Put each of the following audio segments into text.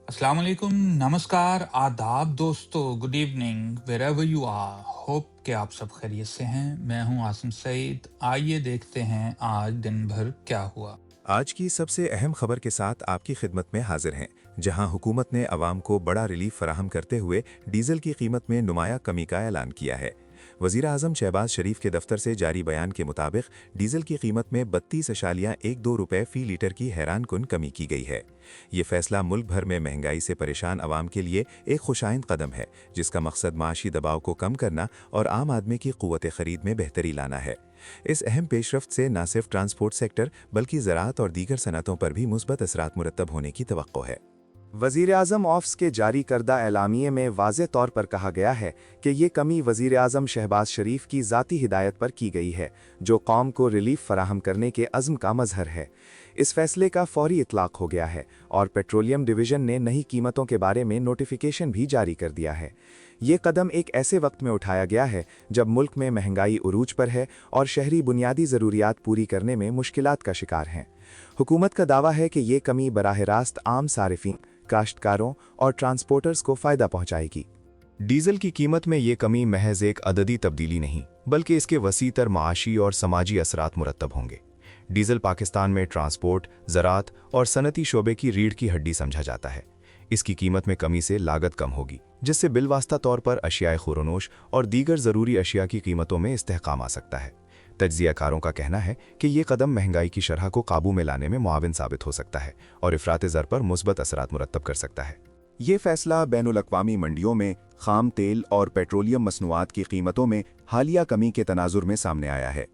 अस्सलाम वालेकुम, नमस्कार, आदाब दोस्तों, good evening, wherever you are. Hope कि आप सब खैरियत से हैं। मैं हूं आसिम सईद। आइए देखते हैं आज दिन भर क्या हुआ। आज की सबसे अहम खबर के साथ आपकी खिदमत में हाजिर हैं, जहां हुकूमत ने अवाम को बड़ा रिलीफ फराहम करते हुए डीजल की कीमत में नुमाया कमी का ऐलान किया है। वज़ीर आज़म शहबाज शरीफ के दफ्तर से जारी बयान के मुताबिक डीजल की कीमत में 32.12 रुपये फ़ी लीटर की हैरान कुन कमी की गई है। ये फैसला मुल्क भर में महंगाई से परेशान अवाम के लिए एक खुशाइंद कदम है, जिसका मकसद माशी दबाव को कम करना और आम आदमी की क़ुव्वत ख़रीद में बेहतरी लाना है। इस अहम पेशरफ्त से न सिर्फ ट्रांसपोर्ट सेक्टर बल्कि ज़राअत और दीगर सनतों पर भी मुस्बत असरात मुरतब होने की तवक्को है। वज़ीर आज़म ऑफिस के जारी करदा एलामिये में वाज़े तौर पर कहा गया है कि ये कमी वज़ीर आज़म शहबाज शरीफ की ज़ाती हिदायत पर की गई है, जो कौम को रिलीफ फराहम करने के अज़्म का मज़हर है। इस फैसले का फौरी इतलाक़ हो गया है और पेट्रोलियम डिवीज़न ने नई कीमतों के बारे में नोटिफिकेशन भी जारी कर दिया है। ये कदम एक ऐसे वक्त में उठाया गया है जब मुल्क में महंगाई उरूज पर है और शहरी बुनियादी ज़रूरियात पूरी करने में मुश्किलात का शिकार हैं। हुकूमत का दावा है कि ये कमी बराह रास्त आम सारिफिन, काश्तकारों और ट्रांसपोर्टर्स को फ़ायदा पहुंचाएगी। डीजल की कीमत में ये कमी महज एक अददी तब्दीली नहीं, बल्कि इसके वसीतर माशी और समाजी असरात मुरतब होंगे। डीजल पाकिस्तान में ट्रांसपोर्ट, ज़राअत और सनती शोबे की रीढ़ की हड्डी समझा जाता है। इसकी कीमत में कमी से लागत कम होगी, जिससे बिलवास्ता तौर पर अशियाए खुरोनोश और दीगर ज़रूरी अशिया की कीमतों में इस्तेहकाम आ सकता है। तज्ज़ियाकारों का कहना है कि ये कदम महंगाई की शरह को काबू में लाने में मुआविन साबित हो सकता है और इफ़रात ज़र पर मुस्बत असरात मुरतब कर सकता है। ये फैसला बैनुल-अक़वामी मंडियों में खाम तेल और पेट्रोलियम मसनूआत की कीमतों में हालिया कमी के तनाजुर में सामने आया है।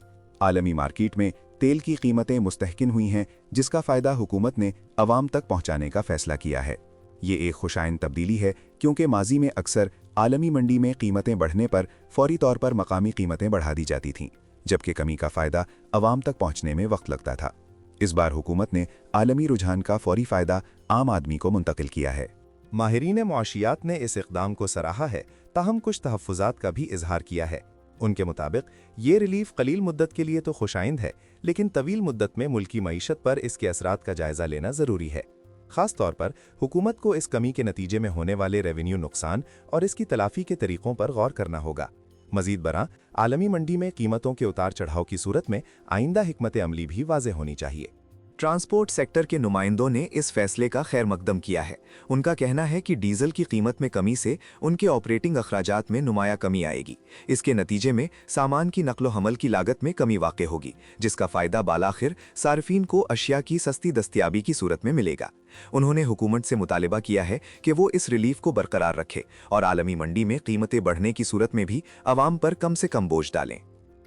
आलमी मार्केट में तेल की कीमतें मुस्तहकिन हुई हैं, जिसका फ़ायदा हुकूमत ने अवाम तक पहुँचाने का फ़ैसला किया है। ये एक खुशाइन तब्दीली है, क्योंकि माजी में अक्सर आलमी मंडी में कीमतें बढ़ने पर फौरी तौर पर मकामी कीमतें बढ़ा दी जाती थीं, जबकि कमी का फ़ायदा अवाम तक पहुँचने में वक्त लगता था। इस बार हुकूमत ने आलमी रुझान का फौरी फ़ायदा आम आदमी को मुंतकिल किया है। माहिरीन मुआशियात ने इस इक़दाम को सराहा है, ताहम कुछ तहफ़्फ़ुज़ात का भी इजहार किया है। उनके मुताबिक ये रिलीफ कलील मुद्दत के लिए तो खुशाइंद है, लेकिन तवील मुद्दत में मुल्की मईशत पर इसके असरात का जायज़ा लेना ज़रूरी है। ख़ास तौर पर हुकूमत को इस कमी के नतीजे में होने वाले रेवेन्यू नुकसान और इसकी तलाफ़ी के तरीक़ों पर गौर करना होगा। मज़ीद बरां आलमी मंडी में कीमतों के उतार चढ़ाव की सूरत में आइंदा हिकमत अमली भी वाज़ेह होनी चाहिए। ट्रांसपोर्ट सेक्टर के नुमाइंदों ने इस फैसले का खैर मकदम किया है। उनका कहना है कि डीजल की कीमत में कमी से उनके ऑपरेटिंग अखराजात में नुमाया कमी आएगी। इसके नतीजे में सामान की नकलो हमल की लागत में कमी वाक़े होगी, जिसका फ़ायदा बालाखिर सार्फिन को अशिया की सस्ती दस्तियाबी की सूरत में मिलेगा। उन्होंने हुकूमत से मुतालिबा किया है कि वो इस रिलीफ को बरकरार रखे और आलमी मंडी में कीमतें बढ़ने की सूरत में भी आवाम पर कम से कम बोझ डालें।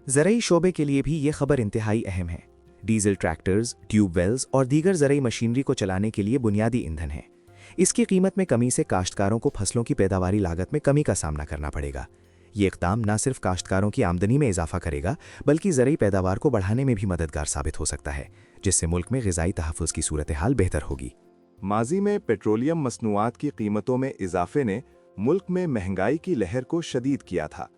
ज़रई शोबे के लिए भी ये खबर इंतहाई अहम है। डीजल ट्रैक्टर्स, ट्यूबवेल्स और दीगर ज़रई मशीनरी को चलाने के लिए बुनियादी ईंधन है। इसकी कीमत में कमी से काश्तकारों को फसलों की पैदावारी लागत में कमी का सामना करना पड़ेगा। ये इक़दाम न सिर्फ काश्तकारों की आमदनी में इजाफा करेगा, बल्कि ज़रई पैदावार को बढ़ाने में भी मददगार साबित हो सकता है, जिससे मुल्क में ग़िज़ाई तहफ़्फ़ुज़ की सूरत हाल बेहतर होगी। माजी में पेट्रोलियम मसनूआत की कीमतों में इजाफे ने मुल्क में महंगाई की लहर को शदीद किया था।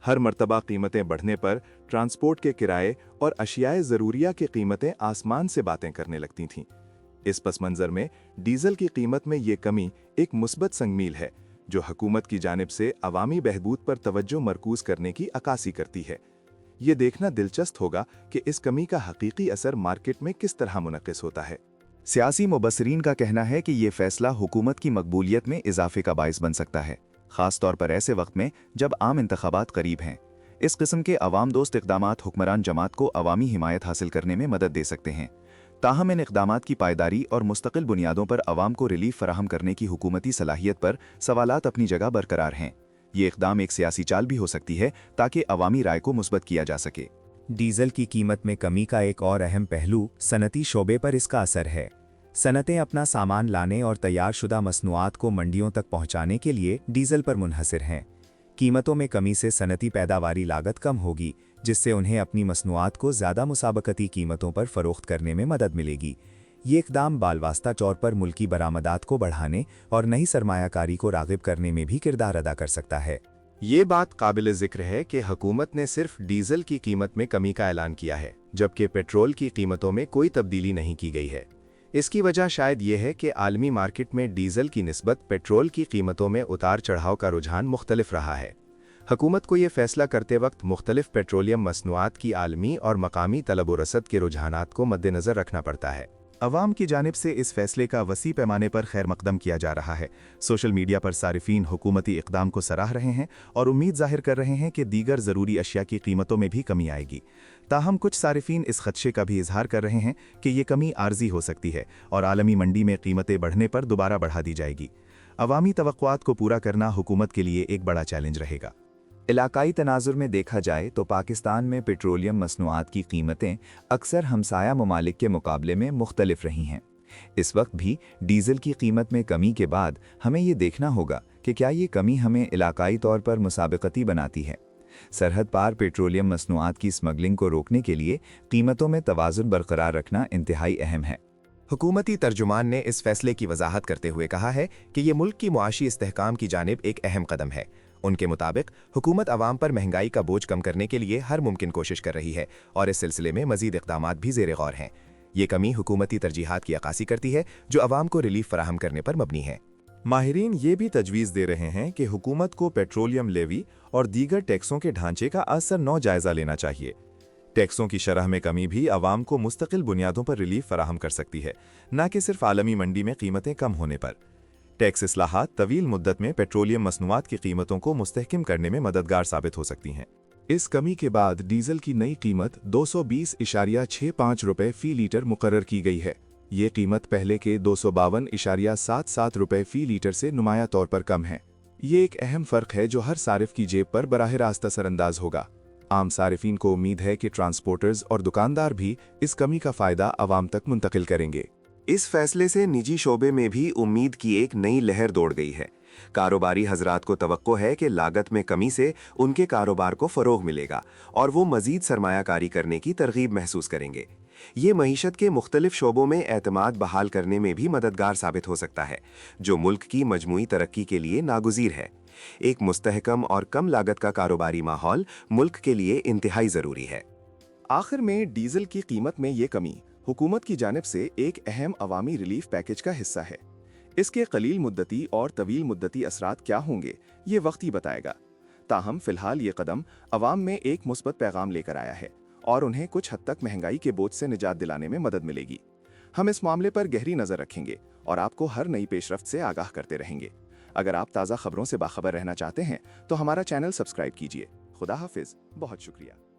हर मर्तबा कीमतें बढ़ने पर ट्रांसपोर्ट के किराए और अशियाए ज़रूरिया की कीमतें आसमान से बातें करने लगती थीं। इस पस मंज़र में डीजल की कीमत में ये कमी एक मुस्बत संगमील है, जो हुकूमत की जानिब से अवामी बहबूद पर तवज्जो मरकूज़ करने की अक्कासी करती है। ये देखना दिलचस्प होगा कि इस कमी का हकीकी असर मार्केट में किस तरह मुनक़िस होता है। सियासी मुबस्सरीन का कहना है कि ये फैसला हुकूमत की मकबूलियत में इजाफे का बाइस बन सकता है, ख़ास तौर पर ऐसे वक्त में जब आम इंतखाबात करीब हैं। इस किस्म के अवाम दोस्त इक़दामात हुक्मरान जमात को अवामी हिमायत हासिल करने में मदद दे सकते हैं। ताहम इन इक़दामात की पायदारी और मुस्तकिल बुनियादों पर अवाम को रिलीफ फराहम करने की हुकूमती सलाहियत पर सवालात अपनी जगह बरकरार हैं। ये इक़दाम एक सियासी चाल भी हो सकती है, ताकि अवामी राय को मुस्बत किया जा सके। डीजल की कीमत में कमी का एक और अहम पहलू सनती शोबे पर इसका असर है। सनतें अपना सामान लाने और तैयारशुदा मसनूआत को मंडियों तक पहुंचाने के लिए डीजल पर मुनहसर हैं। कीमतों में कमी से सनती पैदावारी लागत कम होगी, जिससे उन्हें अपनी मसनूआत को ज़्यादा मुसाबकती कीमतों पर फ़रोख्त करने में मदद मिलेगी। ये इक़दाम बालवास्ता तौर पर मुल्की बरामदात को बढ़ाने और नई सरमायाकारी को राग़िब करने में भी किरदार अदा कर सकता है। ये बात काबिल ज़िक्र है कि हुकूमत ने सिर्फ डीजल की कीमत में कमी का ऐलान किया है, जबकि पेट्रोल की कीमतों में कोई तब्दीली नहीं की गई है। اس کی وجہ شاید یہ ہے کہ عالمی مارکیٹ میں ڈیزل کی نسبت پیٹرول کی قیمتوں میں اتار چڑھاؤ کا رجحان مختلف رہا ہے۔ حکومت کو یہ فیصلہ کرتے وقت مختلف پیٹرولیم مصنوعات کی عالمی اور مقامی طلب و رسد کے رجحانات کو مد نظر رکھنا پڑتا ہے۔ عوام کی جانب سے اس فیصلے کا وسیع پیمانے پر خیر مقدم کیا جا رہا ہے۔ سوشل میڈیا پر صارفین حکومتی اقدام کو سراہ رہے ہیں اور امید ظاہر کر رہے ہیں کہ دیگر ضروری اشیاء کی قیمتوں میں بھی کمی آئے گی۔ تاہم کچھ صارفین اس خدشے کا بھی اظہار کر رہے ہیں کہ یہ کمی عارضی ہو سکتی ہے اور عالمی منڈی میں قیمتیں بڑھنے پر دوبارہ بڑھا دی جائے گی۔ عوامی توقعات کو پورا کرنا حکومت کے لیے ایک بڑا چیلنج رہے گا۔ علاقائی تناظر میں دیکھا جائے تو پاکستان میں پیٹرولیم مصنوعات کی قیمتیں اکثر ہمسایہ ممالک کے مقابلے میں مختلف رہی ہیں۔ اس وقت بھی ڈیزل کی قیمت میں کمی کے بعد ہمیں یہ دیکھنا ہوگا کہ کیا یہ کمی ہمیں علاقائی طور پر مسابقتی بناتی ہے۔ سرحد پار پیٹرولیم مصنوعات کی اسمگلنگ کو روکنے کے لیے قیمتوں میں توازن برقرار رکھنا انتہائی اہم ہے۔ حکومتی ترجمان نے اس فیصلے کی وضاحت کرتے ہوئے کہا ہے کہ یہ ملک کی معاشی استحکام کی جانب ایک اہم قدم ہے۔ ان کے مطابق حکومت عوام پر مہنگائی کا بوجھ کم کرنے کے لیے ہر ممکن کوشش کر رہی ہے اور اس سلسلے میں مزید اقدامات بھی زیر غور ہیں۔ یہ کمی حکومتی ترجیحات کی عکاسی کرتی ہے جو عوام کو ریلیف فراہم کرنے پر مبنی ہے۔ ماہرین یہ بھی تجویز دے رہے ہیں کہ حکومت کو پیٹرولیم لیوی اور دیگر ٹیکسوں کے ڈھانچے کا اثر نو جائزہ لینا چاہیے۔ ٹیکسوں کی شرح میں کمی بھی عوام کو مستقل بنیادوں پر ریلیف فراہم کر سکتی ہے، نہ کہ صرف عالمی منڈی میں قیمتیں کم ہونے پر۔ ٹیکس اصلاحات طویل مدت میں پیٹرولیم مصنوعات کی قیمتوں کو مستحکم کرنے میں مددگار ثابت ہو سکتی ہیں۔ اس کمی کے بعد ڈیزل کی نئی قیمت 220.65 روپے فی لیٹر مقرر کی گئی ہے۔ یہ قیمت پہلے کے 252.77 روپے فی لیٹر سے نمایاں طور پر کم ہے۔ یہ ایک اہم فرق ہے جو ہر صارف کی جیب پر براہ راست اثر انداز ہوگا۔ عام صارفین کو امید ہے کہ ٹرانسپورٹرز اور دکاندار بھی اس کمی کا فائدہ عوام تک منتقل کریں گے۔ اس فیصلے سے نجی شعبے میں بھی امید کی ایک نئی لہر دوڑ گئی ہے۔ کاروباری حضرات کو توقع ہے کہ لاگت میں کمی سے ان کے کاروبار کو فروغ ملے گا اور وہ مزید سرمایہ کاری کرنے کی ترغیب محسوس کریں گے۔ یہ معیشت کے مختلف شعبوں میں اعتماد بحال کرنے میں بھی مددگار ثابت ہو سکتا ہے، جو ملک کی مجموعی ترقی کے لیے ناگزیر ہے۔ ایک مستحکم اور کم لاگت کا کاروباری ماحول ملک کے لیے انتہائی ضروری ہے۔ آخر میں ڈیزل کی قیمت میں یہ کمی حکومت کی جانب سے ایک اہم عوامی ریلیف پیکج کا حصہ ہے۔ اس کے قلیل مدتی اور طویل مدتی اثرات کیا ہوں گے یہ وقت ہی بتائے گا۔ تاہم فی الحال یہ قدم عوام میں ایک مثبت پیغام لے کر آیا ہے اور انہیں کچھ حد تک مہنگائی کے بوجھ سے نجات دلانے میں مدد ملے گی۔ ہم اس معاملے پر گہری نظر رکھیں گے اور آپ کو ہر نئی پیش رفت سے آگاہ کرتے رہیں گے۔ اگر آپ تازہ خبروں سے باخبر رہنا چاہتے ہیں تو ہمارا چینل سبسکرائب کیجیے۔ خدا حافظ، بہت شکریہ۔